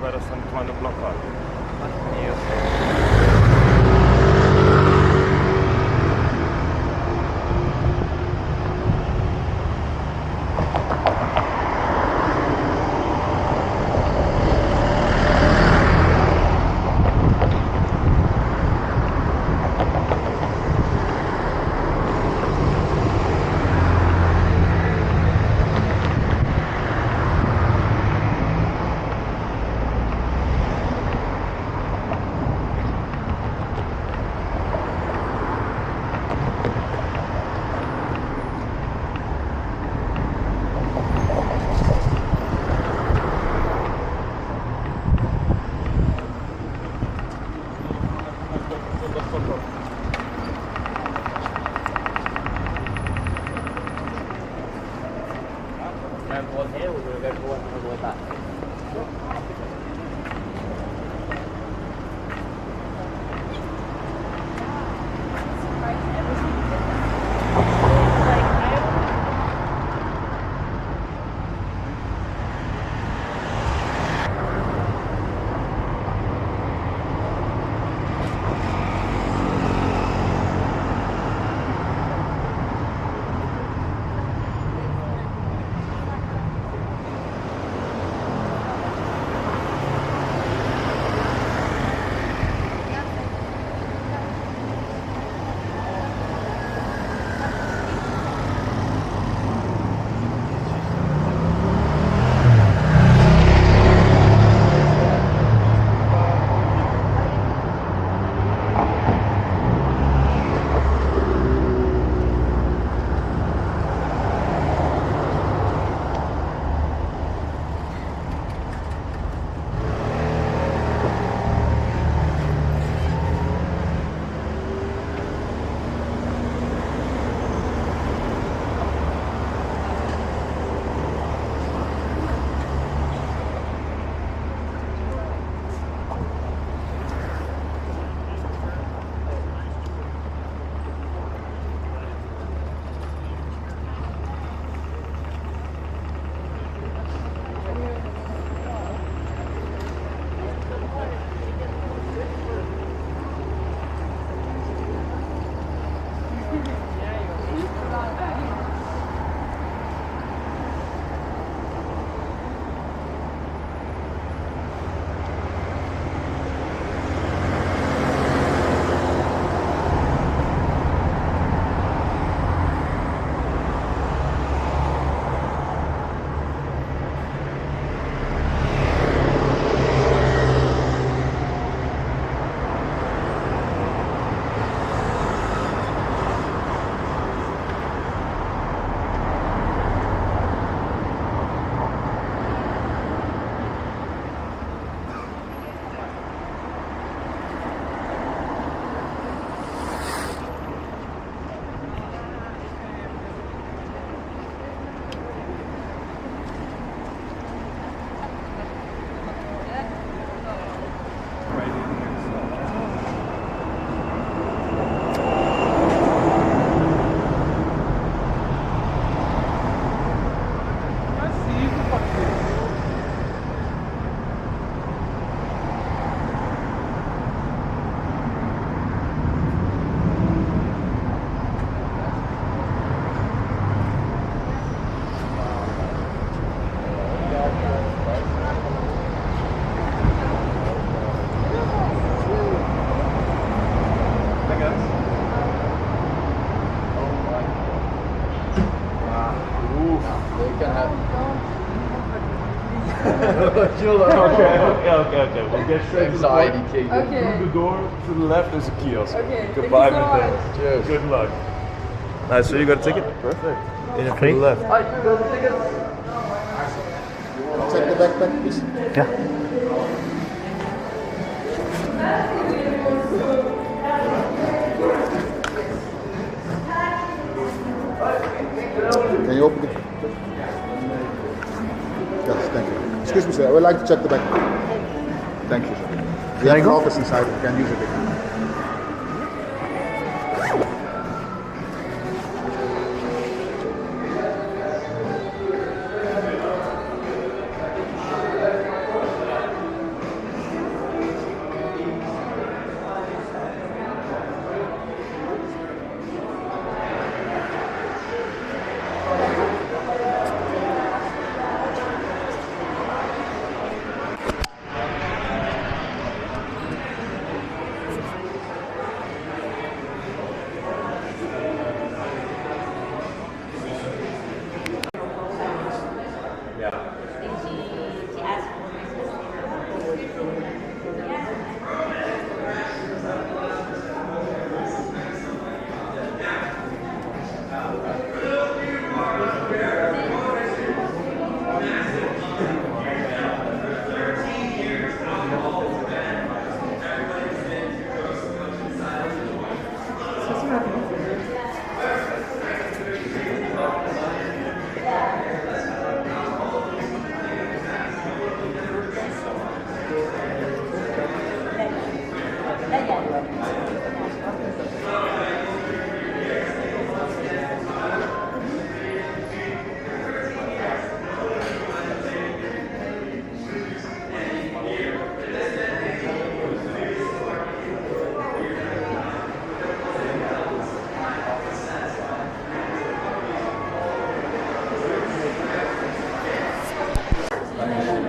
Zaraz tam mamy blokady. You can have. Okay. We'll get straight to the Anxiety point. king. Okay. Through the door to the left is a kiosk. Okay, You thank can you buy so everything. much. Cheers. Good luck. Nice, so you got a ticket? Perfect. In Okay. to the left. Check the backpack, please. Yeah. Can you open it? Yes, thank you. Excuse me, sir. I would like to check the backpack. Thank you, sir. We have an office inside. You can use it.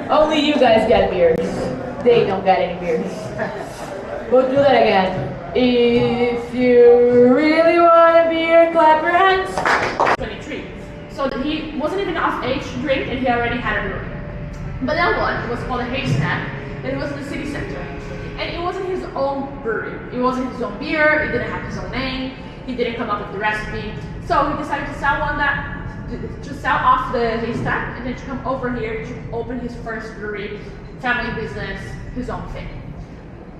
Only you guys get beers. They don't get any beers. We'll do that again. If you really want a beer, clap your hands. 23. So he wasn't even of age to drink and he already had a brewery. But that one was called a Haystack and it was in the city center. And it wasn't his own brewery. It wasn't his own beer, it didn't have his own name, he didn't come up with the recipe. So he decided to sell off the Haystack and then to come over here to open his first brewery, family business, his own thing.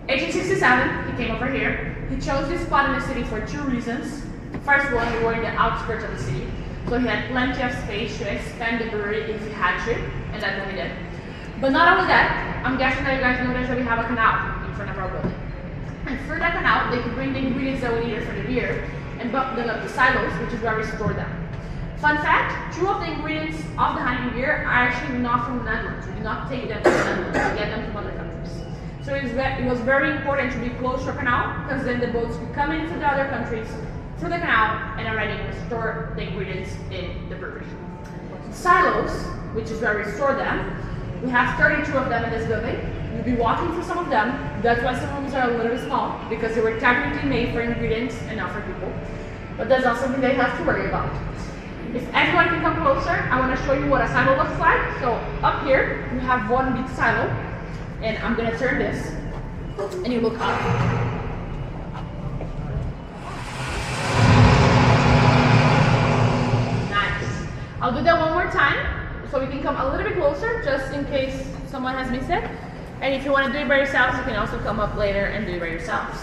1867, he came over here. He chose this spot in the city for two reasons. First one, we were in the outskirts of the city, so he had plenty of space to expand the brewery if he had to, and that's what he did. But not only that, I'm guessing that you guys noticed that we have a canal in front of our building. And through that canal, they could bring the ingredients that we needed for the beer and bump them up to silos, which is where we store them. Fun fact, two of the ingredients of the Heineken beer are actually not from the Netherlands. We do not take them to the Netherlands, we get them from other countries. So it was very important to be close to a canal, because then the boats could come into the other countries through the canal and already store the ingredients in the brewery. Silos, which is where we store them, we have 32 of them in this building. We'll be walking through some of them. That's why some rooms are a little bit small, because they were technically made for ingredients and not for people. But that's not something they have to worry about. If everyone can come closer, I want to show you what a silo looks like. So up here, we have one big silo, and I'm going to turn this, and you look up. Nice. I'll do that one more time, so we can come a little bit closer, just in case someone has missed it. And if you want to do it by yourselves, you can also come up later and do it by yourselves.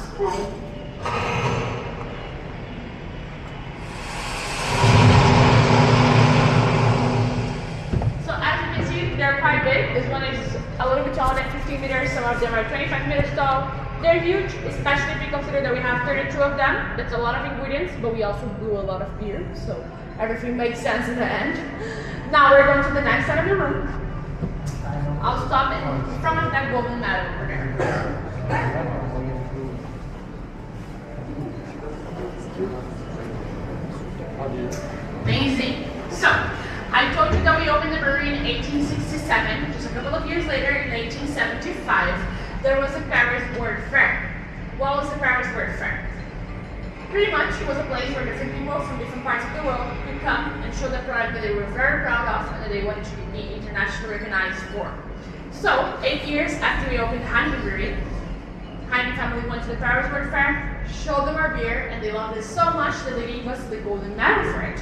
They're quite big. This one is a little bit taller than 15 meters. Some of them are 25 meters tall. They're huge, especially if you consider that we have 32 of them. That's a lot of ingredients, but we also brew a lot of beer, so everything makes sense in the end. Now we're going to the next side of the room. I'll stop in front of that golden medal over there. Amazing. So, I told you that we opened the brewery in 1867. Just a couple of years later, in 1875, there was a Paris Word Fair. What was the Paris Word Fair? Pretty much it was a place where different people from different parts of the world could come and show the product that they were very proud of and that they wanted to be internationally recognized for. So, 8 years after we opened Heineken Brewery, Heineken family went to the Paris World Fair, showed them our beer, and they loved it so much that they gave us the golden medal for it.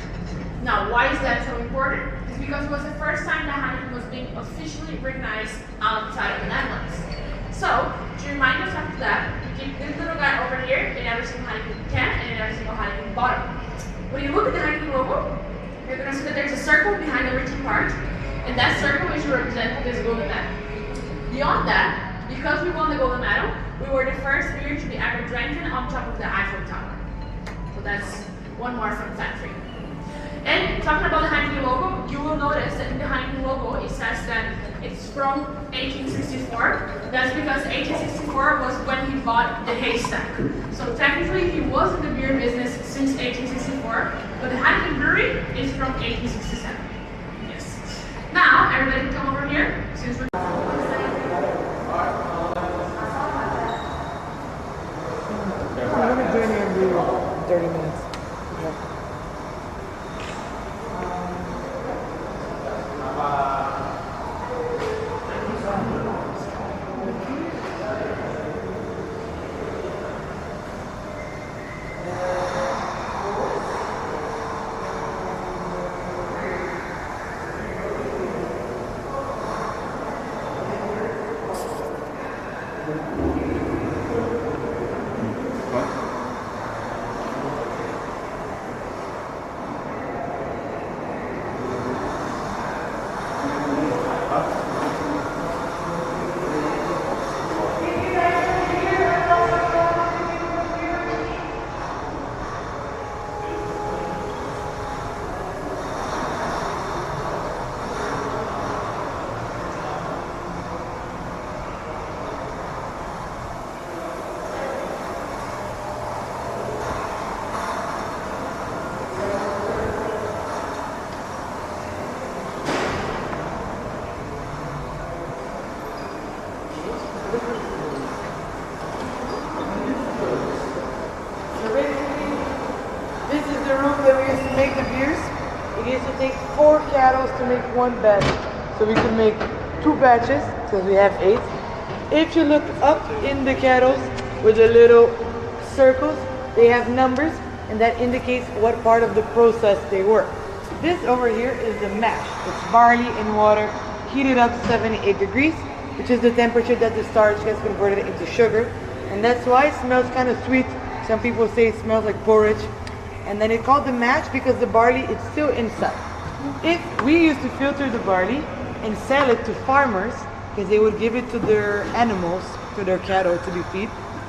Now, why is that so important? It's because it was the first time that Heineken was being officially recognized outside of the Netherlands. So, to remind us after that, we keep this little guy over here in every single Heineken can and in every single Heineken bottle. When you look at the Heineken logo, you're going to see that there's a circle behind the written part, and that circle is to represent this golden medal. Beyond that, because we won the golden medal, we were the first beer to be ever drank on top of the Eiffel Tower. So that's one more fun fact for you. And talking about the Heineken logo, you will notice that in the Heineken logo it says that it's from 1864. That's because 1864 was when he bought the haystack. So technically he was in the beer business since 1864, but the Heineken Brewery is from 1867. Yes. Now everybody can come over here since we're I'm gonna join you and do 30 minutes. Yeah. This is the room that we used to make the beers. It used to take 4 kettles to make 1 batch. So we can make 2 batches, because we have 8. If you look up in the kettles with the little circles, they have numbers, and that indicates what part of the process they were. This over here is the mash. It's barley and water heated up to 78 degrees, which is the temperature that the starch gets converted into sugar. And that's why it smells kind of sweet. Some people say it smells like porridge. And then it's called the mash because the barley is still inside. If we used to filter the barley and sell it to farmers, because they would give it to their animals, to their cattle to be fed.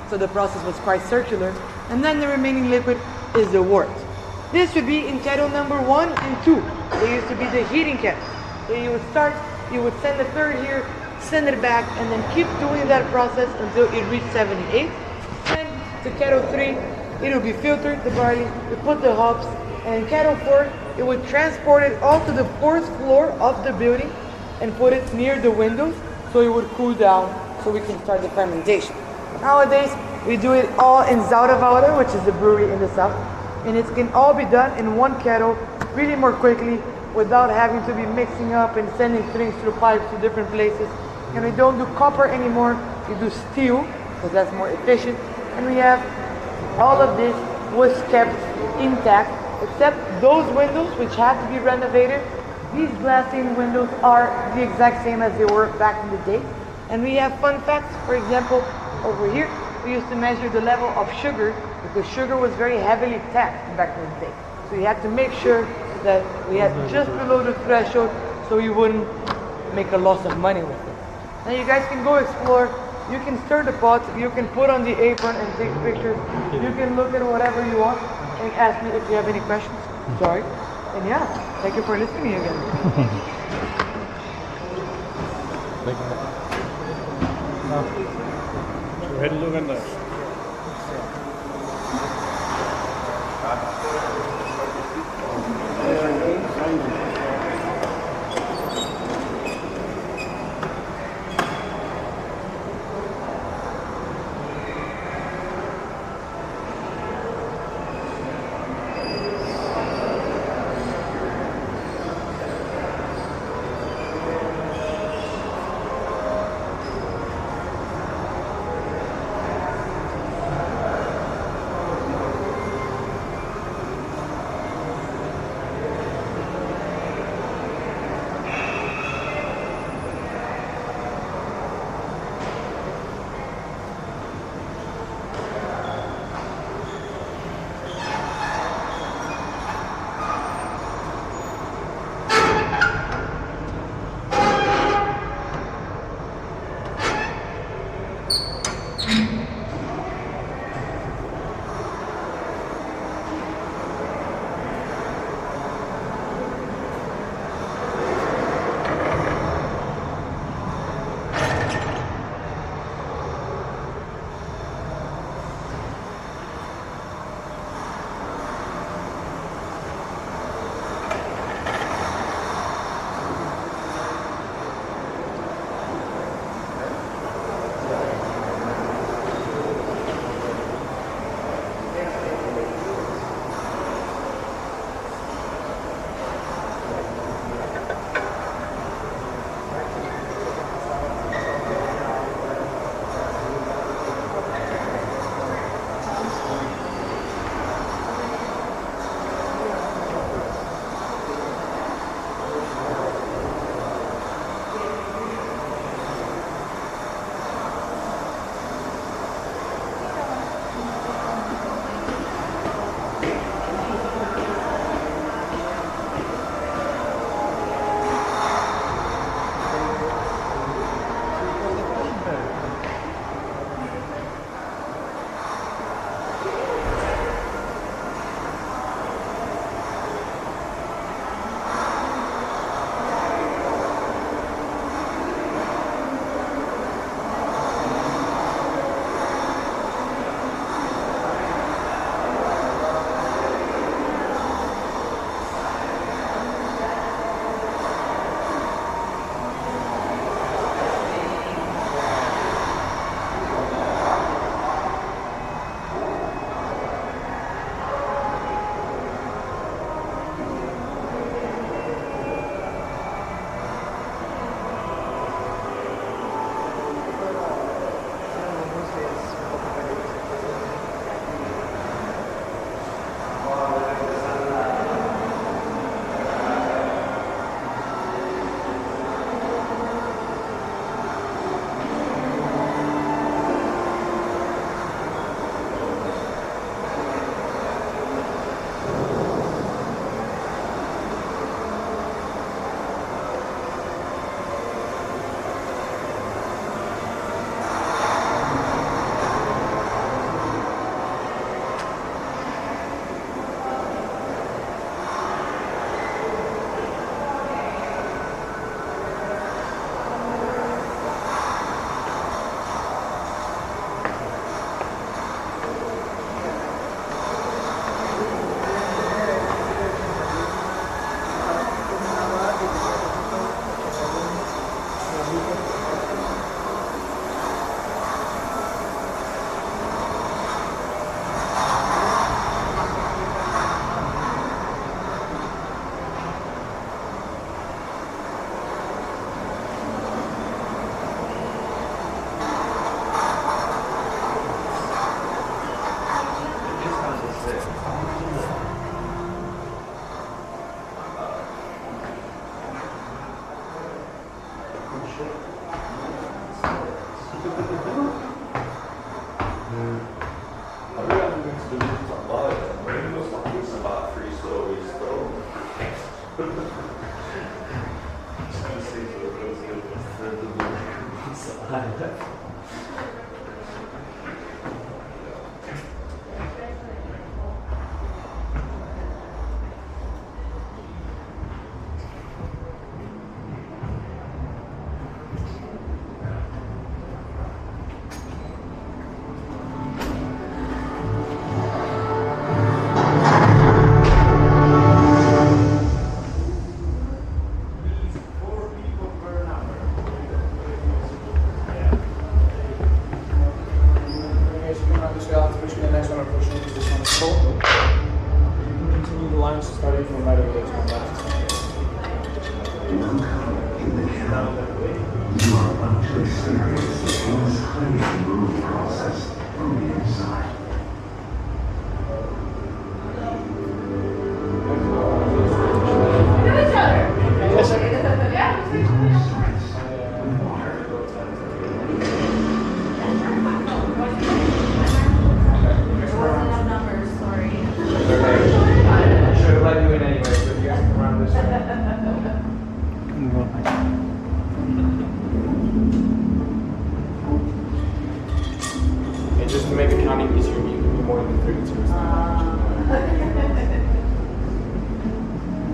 So the process was quite circular. And then the remaining liquid is the wort. This would be in kettle number 1 and 2. They used to be the heating kettles. So you would start, you would send the third here, send it back, and then keep doing that process until it reached 78. And to kettle 3, it will be filtered, the barley, we put the hops, and in kettle 4, it would transport it all to the 4th floor of the building and put it near the windows so it would cool down so we can start the fermentation. Nowadays, we do it all in Zoutewoude, which is the brewery in the south, and it can all be done in 1 kettle really more quickly without having to be mixing up and sending things through pipes to different places. And we don't do copper anymore, we do steel, because that's more efficient. And we have all of this was kept intact, except those windows which had to be renovated. These glass-stained windows are the exact same as they were back in the day. And we have fun facts. For example, over here, we used to measure the level of sugar because sugar was very heavily taxed back in the day. So you had to make sure that we had just below the threshold so you wouldn't make a loss of money with it. Now you guys can go explore. You can stir the pot, you can put on the apron and take pictures. You can look at whatever you want and ask me if you have any questions. Sorry. And yeah, thank you for listening again. Thank you. Go ahead and look in there.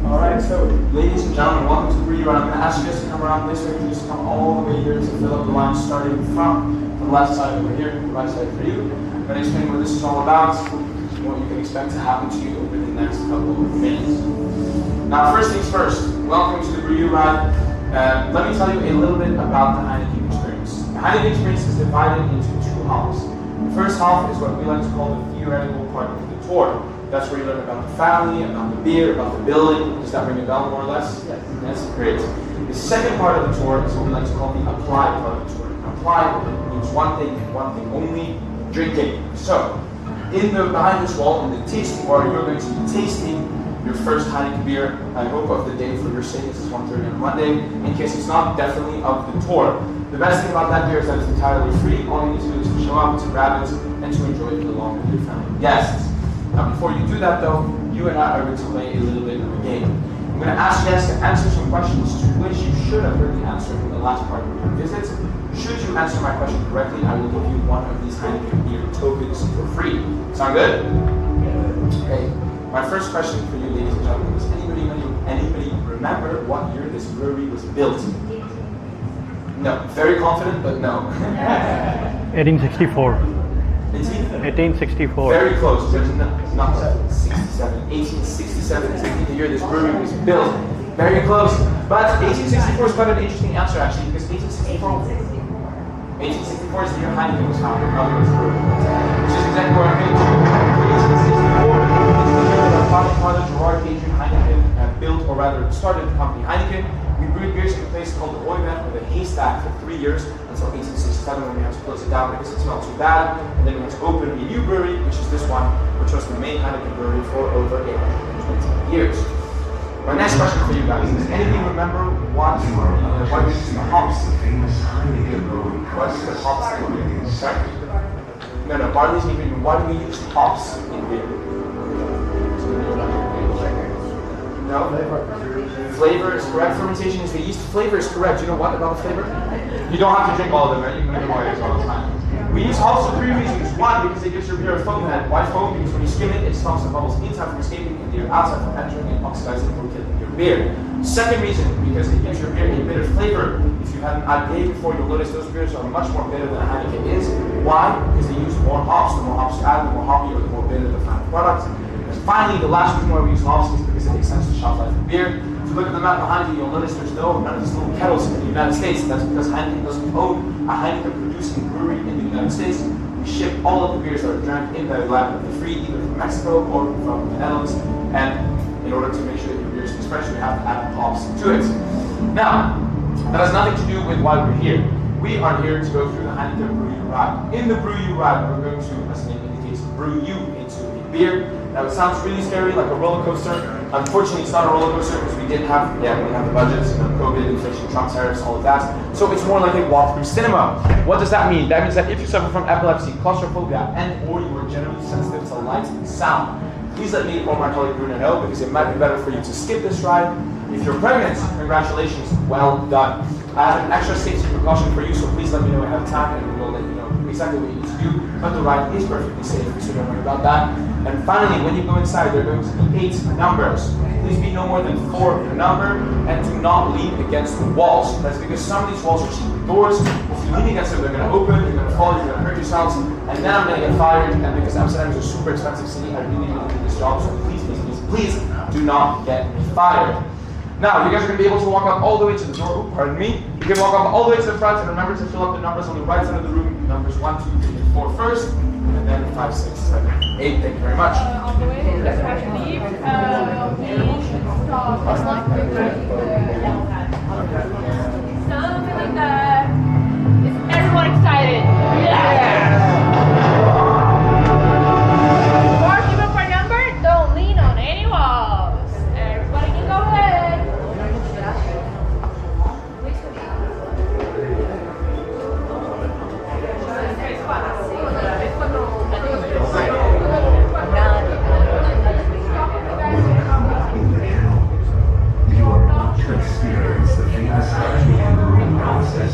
Alright, so ladies and gentlemen, welcome to the Brewery. I'm going to ask you guys to come around this way. Please come all the way here to fill up the line, starting from the left side over here, the right side for you. I'm going to explain what this is all about, what you can expect to happen to you over the next couple of minutes. Now, first things first, welcome to the Brewery. Let me tell you a little bit about the Heineken experience. The Heineken experience is divided into two halves. The first half is what we like to call the theoretical part of the tour. That's where you learn about the family, about the beer, about the building. Does that ring a bell more or less? Yes. That's great. The second part of the tour is what we like to call the applied part of the tour. Applied means one thing and one thing only, drinking. So, behind this wall, in the tasting bar, you're going to be tasting your first Heineken beer. I hope of the day for your sake, it's 1:30 on Monday. In case it's not, definitely of the tour. The best thing about that beer is that it's entirely free. All you need to do is to show up, to grab it, and to enjoy it along with your family guests. Now, before you do that though, you and I are going to play a little bit of a game. I'm going to ask you guys to answer some questions to which you should have heard the answer in the last part of your visit. Should you answer my question correctly, I will give you one of these Heineken beer tokens for free. Sound good? Okay. My first question for you, ladies and gentlemen, does anybody remember what year this brewery was built? No. Very confident, but no. 1864. 1864. Very close. There's not 67. 1867 is the year this brewery was built. Very close. But 1864 is quite an interesting answer actually, because 1864 is the year Heineken was founded, which is exactly where I'm going to. 1864 is the year that our founding father Gerard Adrian Heineken built, or rather started the company Heineken. We brewed beers in a place called the Oyven with a haystack for 3 years until 1867 when we had to close it down because it smelled too bad. And then we had to open a new brewery, which is this one, which was the main Heineken brewery for over 820 years. My next question for you guys is, anybody remember why we use the hops? Why do we use the hops in beer? Sorry? No, barley's ingredient. Why do we use hops in beer? No? Flavor is correct. Fermentation is the yeast. Flavor is correct. You know what about the flavor? You don't have to drink all of them, right? You can give away all the time. We use hops for 3 reasons. One, because it gives your beer a foam head. Why foam? Because when you skim it, it stops the bubbles inside from escaping and the air outside from entering and oxidizing or killing your beer. Second reason, because it gives your beer a bitter flavor. If you had an IPA before, you'll notice those beers are much more bitter than a Heineken is. Why? Because they use more hops. The more hops you add, the more hoppy or the more bitter the final product. And finally, the last reason why we use hops is because it extends the shelf life of beer. If you look at the map behind you, you'll notice there's none of these little kettles in the United States. That's because Heineken doesn't own a Heineken producing brewery in the United States. We ship all of the beers that are drank in the lab for free, either from Mexico or from the Netherlands. And in order to make sure that your beer is fresh, we have to add hops to it. Now, that has nothing to do with why we're here. We are here to go through the Heineken Brew You Ride. In the Brew You Ride, we're going to, as the name indicates, brew you into a beer. Now it sounds really scary, like a roller coaster. Unfortunately, it's not a roller coaster because we didn't have, we have the budgets, COVID, inflation, Trump tariffs, all of that. So it's more like a walk-through cinema. What does that mean? That means that if you suffer from epilepsy, claustrophobia, and/or you are generally sensitive to light and sound, please let me or my colleague Bruno know because it might be better for you to skip this ride. If you're pregnant, congratulations, well done. I have an extra safety precaution for you, so please let me know ahead of time and we will let you know exactly what you need to do. But the ride is perfectly safe, so don't worry about that. And finally, when you go inside, there are going to be 8 numbers. Please be no more than 4 per number and do not lean against the walls. That's because some of these walls are cheap doors. If you lean against them, they're going to open, you're going to fall, you're going to hurt yourselves, and then I'm going to get fired. And because Amsterdam is a super expensive city, I really need this job, so please, please, please, please do not get me fired. Now, you guys are going to be able to walk up all the way to the door. Oh, pardon me. You can walk up all the way to the front, and remember to fill up the numbers on the right side of the room. Numbers 1, 2, 3, and 4 first, and then 5, 6, 7, 8. Thank you very much. On the way to the leave, we stop something like that. Is everyone excited? Yeah! Or give up our number, don't lean on any walls. Everybody can go ahead. Experience the famous process.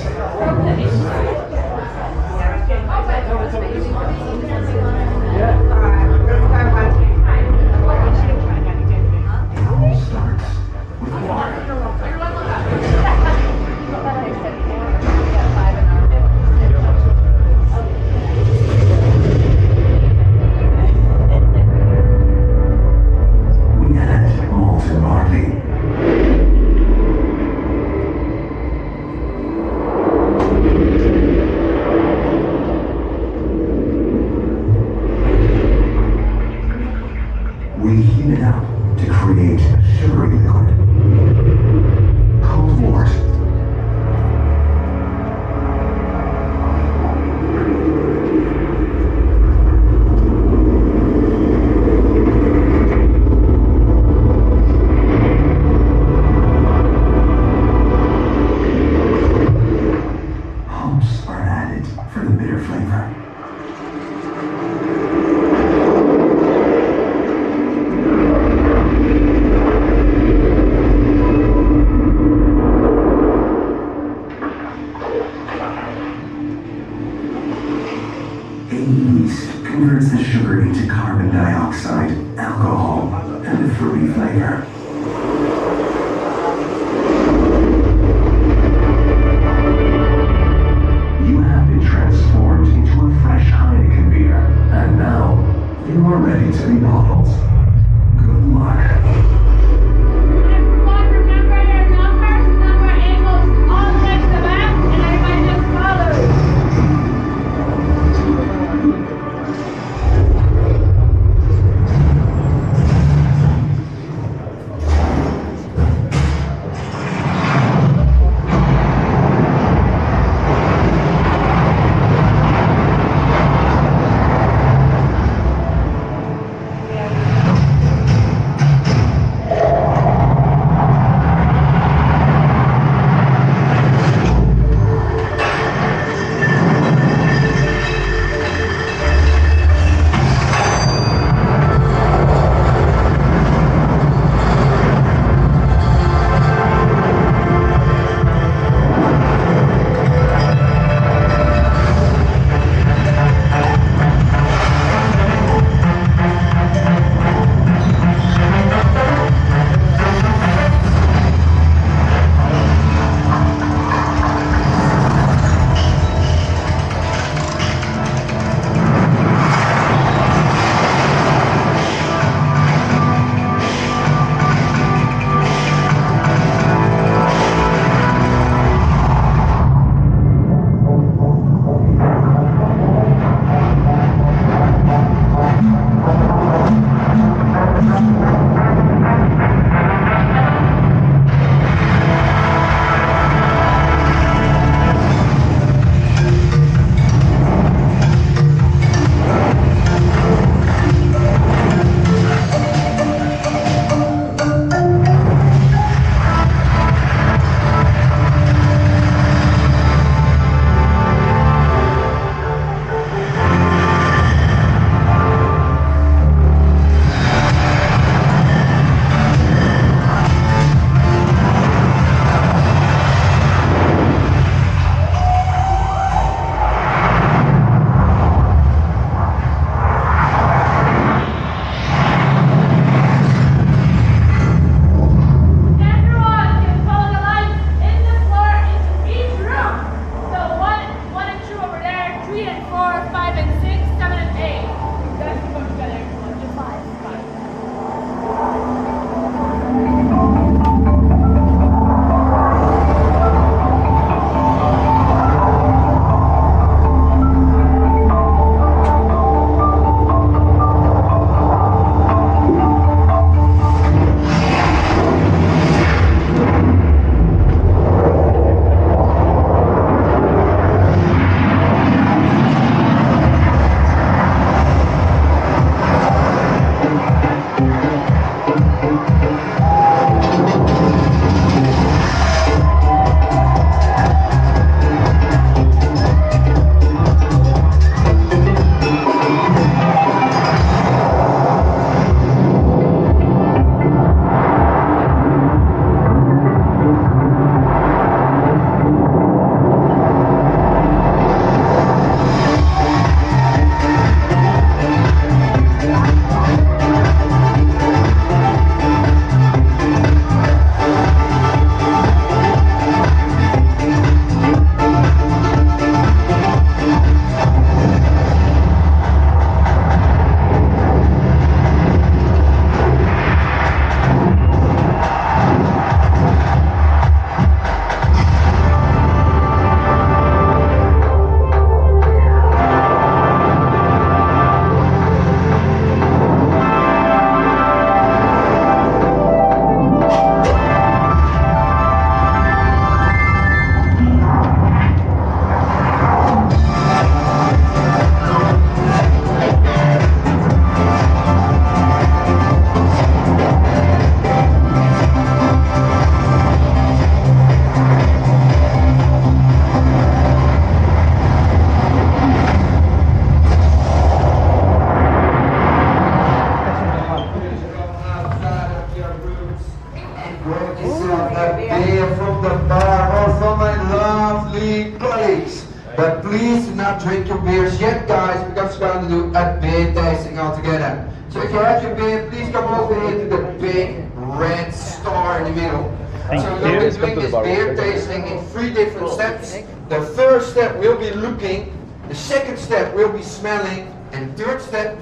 But please do not drink your beers yet, guys, because we're going to do a beer tasting altogether. So if you have your beer, please come over here to the big red star in the middle. Thank So you. we're going to be doing this beer tasting in 3 different steps. The first step will be looking, the second step will be smelling, and the third step,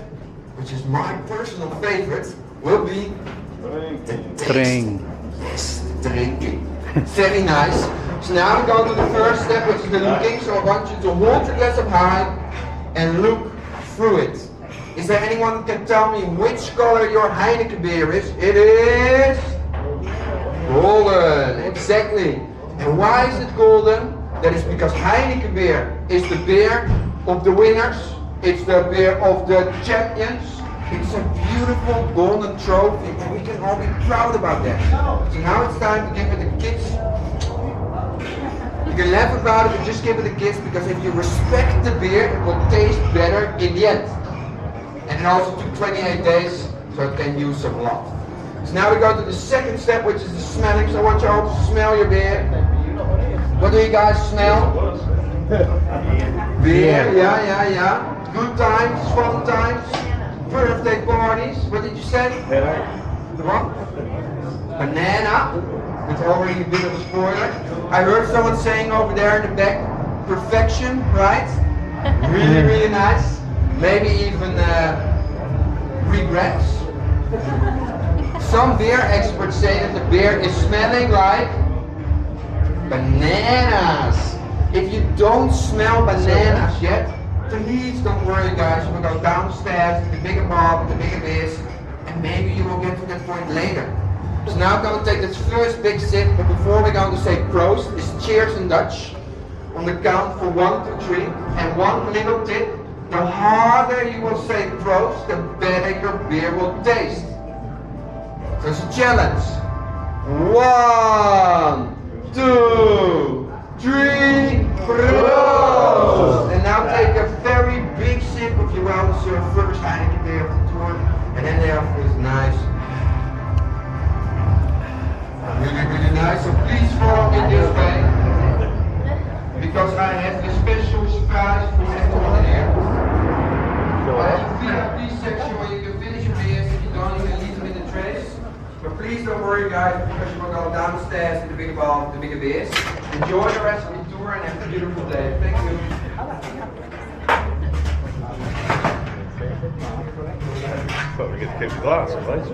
which is my personal favorite, will be Drink. drinking. Very nice. So now we go to the first step, which is the looking. So I want you to hold your glass up high and look through it. Is there anyone who can tell me which color your Heineken beer is? It is golden, exactly. And why is it golden? That is because Heineken beer is the beer of the winners. It's the beer of the champions. It's a beautiful golden trophy and we can all be proud about that. So now it's time to give it to kids. You can laugh about it, but just give it to kids because if you respect the beer, it will taste better in the end. And it also took 28 days, so it can use some love. So now we go to the second step, which is the smelling. So I want you all to smell your beer. What do you guys smell? Beer, yeah. Good times, fun times, birthday parties. What did you say? What? Banana. It's already a bit of a spoiler. I heard someone saying over there in the back, perfection, right? Really nice. Maybe even regrets. Some beer experts say that the beer is smelling like bananas. If you don't smell bananas yet, please don't worry guys, you will go downstairs to the bigger bar with the bigger beers and maybe you will get to that point later. So now I'm going to take this first big sip, but before we're going to say proost, is cheers in Dutch. On the count for 1, 2, 3, and one little tip, the harder you will say proost, the better your beer will taste. So it's a challenge. 1, 2, 3, proost! And now take a very big sip of your well-deserved first Heineken beer of the tour, and then thereafter is nice. Really nice, so please follow me this way, because I have a special surprise for everyone here. I have a VIP section where you can finish your beers if you don't, you can leave them in the trays. But please don't worry guys, because you will go downstairs to the bigger bar, the bigger beers. Enjoy the rest of the tour and have a beautiful day. Thank you. Thought we get to keep the glass, right?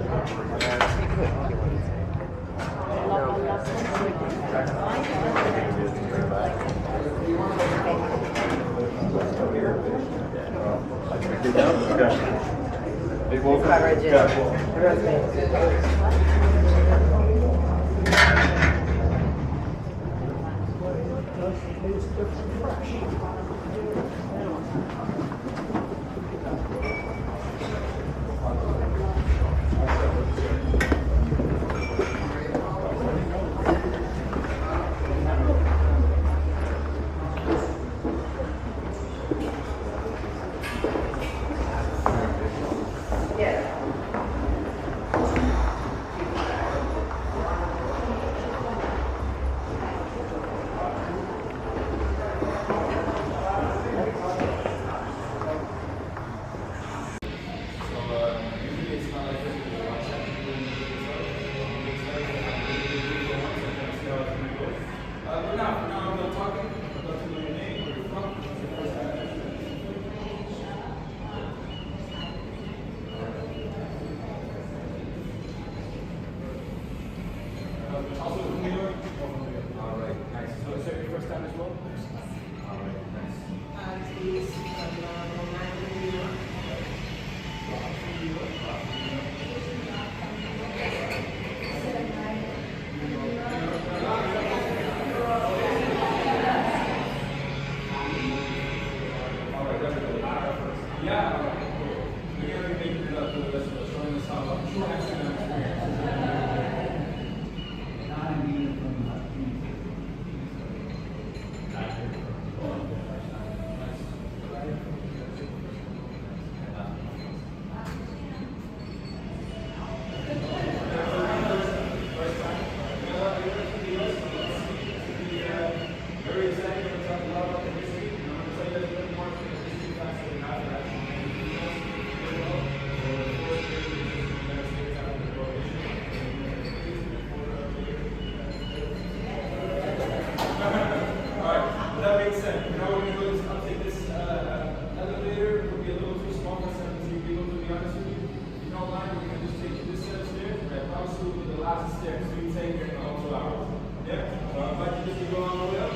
already said, you know, we're going to go this, I'll take this elevator. It would be a little too small for 17 people, to be honest with you. If you don't mind, we're going to just take this set of stairs. Right, promise will be the last stairs. So you take here in the whole 2 hours. Yeah? So I invite you just to go all the way up.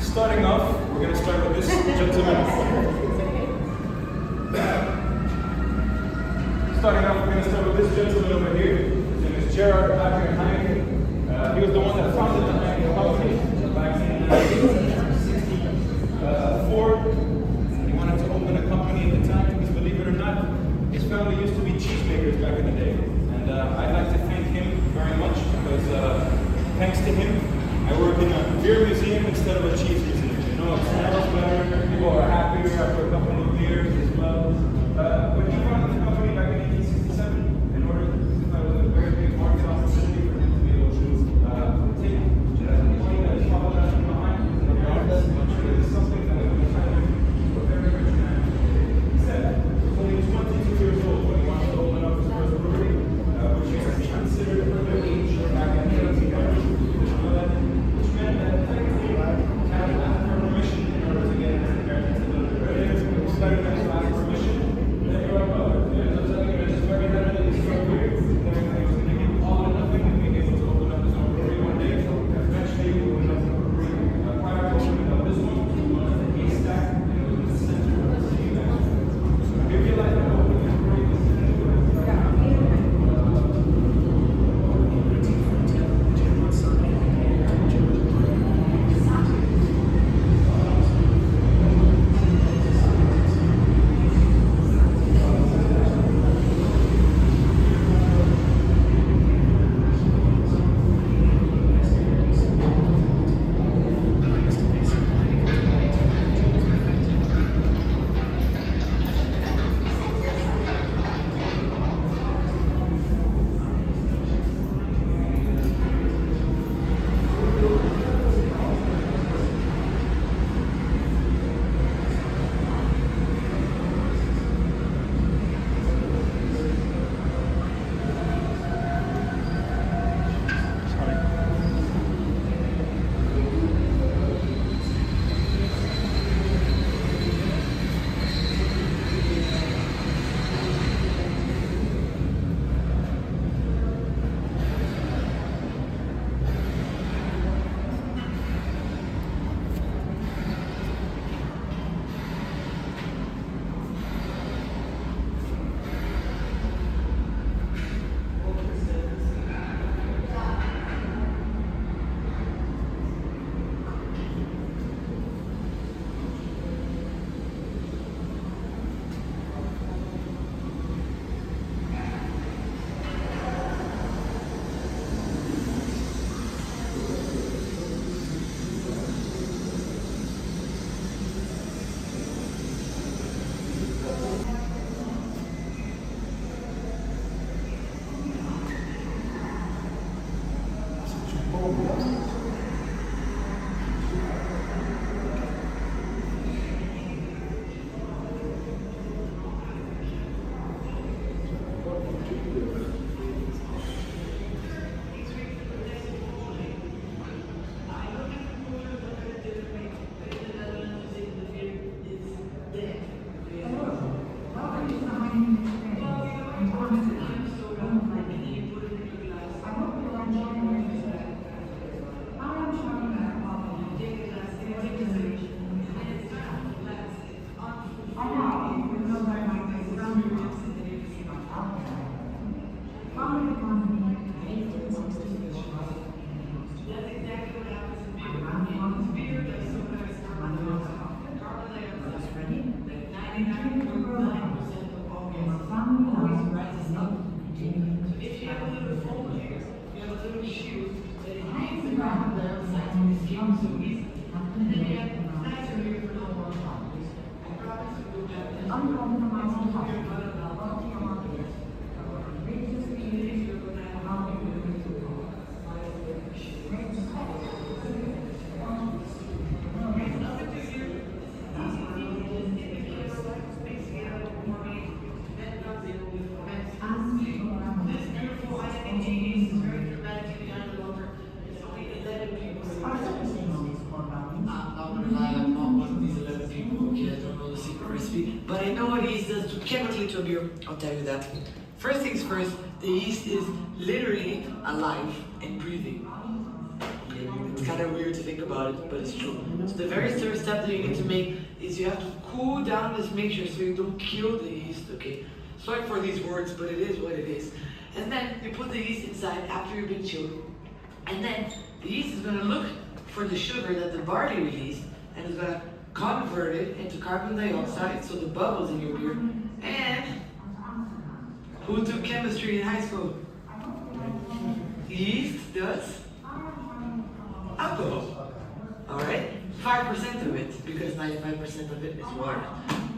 Starting off, we're going to start with this gentleman. Starting off, we're going to start with this gentleman over here. His name is Gerard Heineken. He was the one that founded the Heineken company back in 1964. He wanted to open a company at the time because, believe it or not, his family used to be cheesemakers back in the day. And I'd like to thank him very much because thanks to him, I work in a beer museum instead of a cheese museum. You know, it smells better, people are happier after a couple of beers as well. When he founded the company back in 1867, in order to, since I was a very big market opportunity for him to be able to take money that his father left him behind, this is something that was kind of a very rich man. He said he was only 22 years old when he wanted to open up his first brewery, which is considered a good age back in the 1800s. Which meant that technically had to ask for permission in order to get his inheritance into the brewery. It was better than to ask permission. Then you're above it. There's a very heavily struck here. Then he was going to give all or nothing and being able to open up his own brewery one day. Eventually, he opened up a brewery. Prior to opening up this one, he wanted a haystack, and it was in the center of the city. So if you like to open your brewery, this is This beautiful Heineken 80s is very dramatic behind the lower. It's only 11 people. But I know what yeast does to chemically to a beer. I'll tell you that. First things first, the yeast is literally alive and breathing. It's kind of weird to think about it, but it's true. So the very first step that you need to make is you have to cool down this mixture so you don't kill the yeast, okay? Sorry for these words, but it is what it is. And then you put the yeast inside after you've been chilled. And then the yeast is gonna look for the sugar that the barley released and is gonna convert it into carbon dioxide, so the bubbles in your beer. And who took chemistry in high school? Yeast does alcohol. Alright? 5% of it, because 95% of it is water.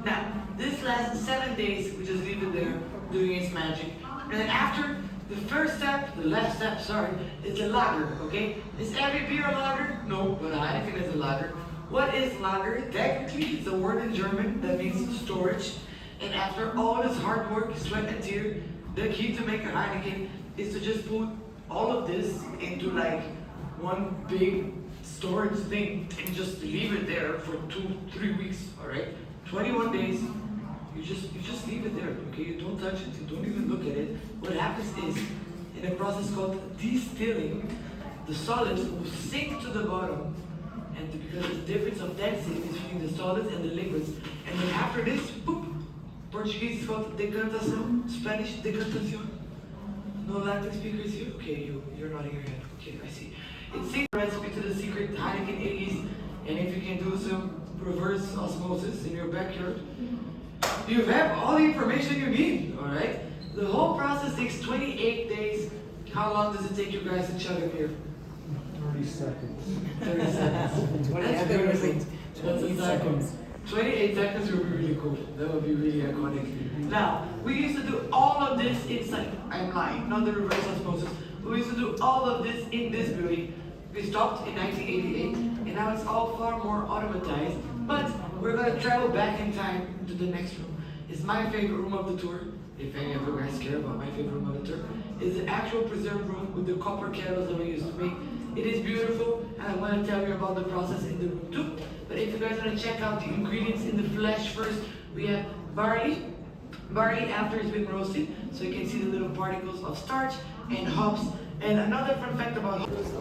Now, this lasts 7 days, we just leave it there, doing its magic. And then after the first step, the last step, sorry, is the lager, okay? Is every beer a lager? No, but Heineken is a lager. What is lager? Technically, it's a word in German that means storage. And after all this hard work, sweat and tear, the key to make a Heineken is to just put all of this into like one big storage thing and just leave it there for 2-3 weeks, alright? 21 days, you just leave it there, okay? You don't touch it, you don't even look at it. What happens is, in a process called distilling, the solids will sink to the bottom, and because of the difference of density between the solids and the liquids. And then after this, boop, Portuguese is called decantación, Spanish decantación. No Latin speakers here? Okay, you're nodding your head. Okay, I see. It's the recipe to the secret Heineken 80s, and if you can do some reverse osmosis in your backyard, you have all the information you need, alright? The whole process takes 28 days. How long does it take you guys to chug a beer? 30 seconds. 30 seconds. That's beautiful. That's a cycle. 28 seconds would be really cool. That would be really iconic. Now, we used to do all of this inside. I'm lying, not the reverse osmosis. We used to do all of this in this brewery. We stopped in 1988, and now it's all far more automatized. But we're gonna travel back in time to the next room. It's my favorite room of the tour. If any of you guys care about my favorite room of the tour, is the actual preserve room with the copper kettles that we used to make. It is beautiful, and I want to tell you about the process in the room too. But if you guys want to check out the ingredients in the flesh first, we have barley after it's been roasted, so you can see the little particles of starch, and hops. And another fun fact about hops.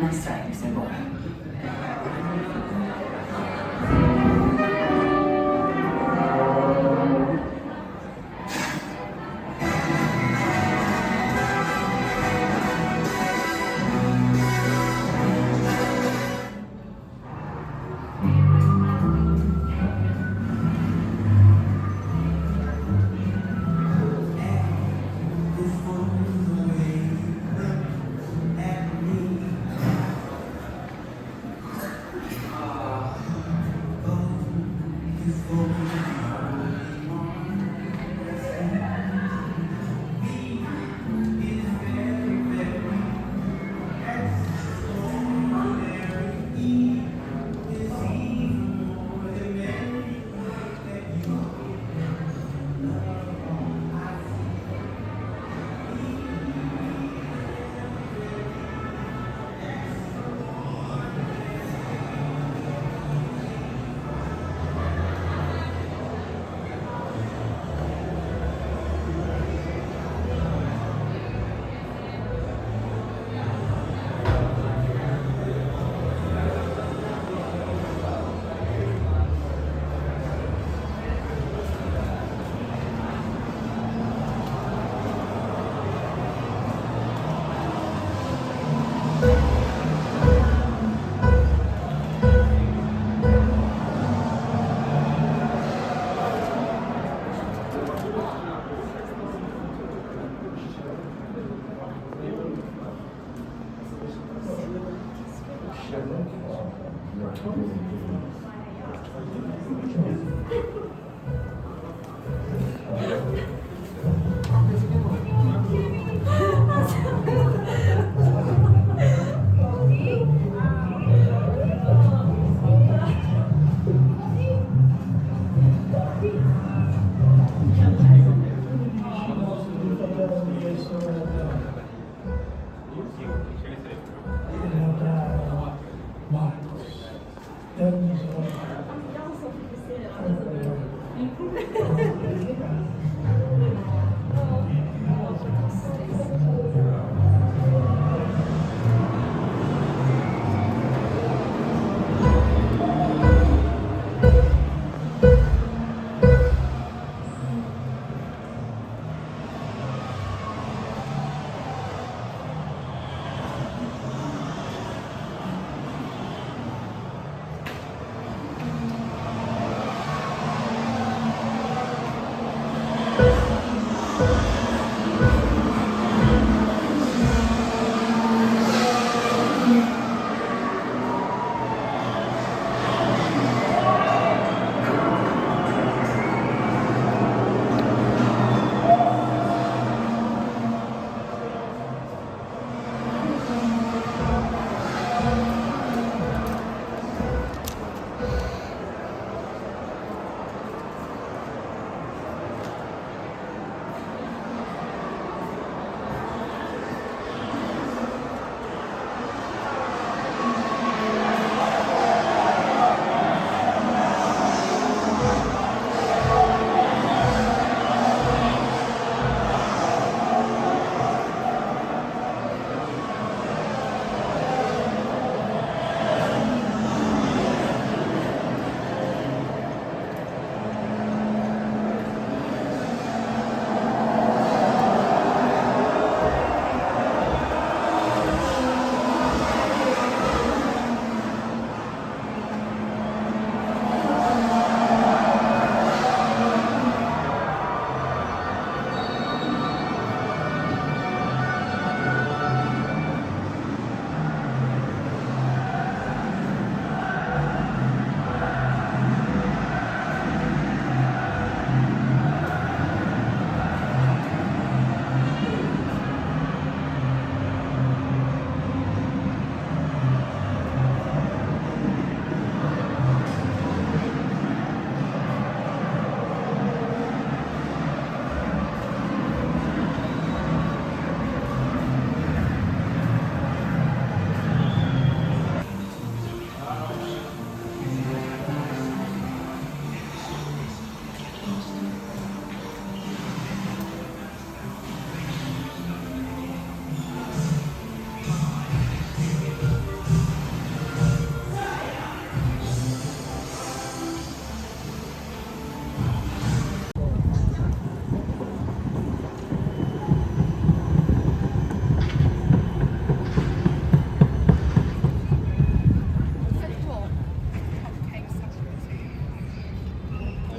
Na série, isso é bom.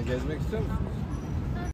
Gezmek istiyor musunuz?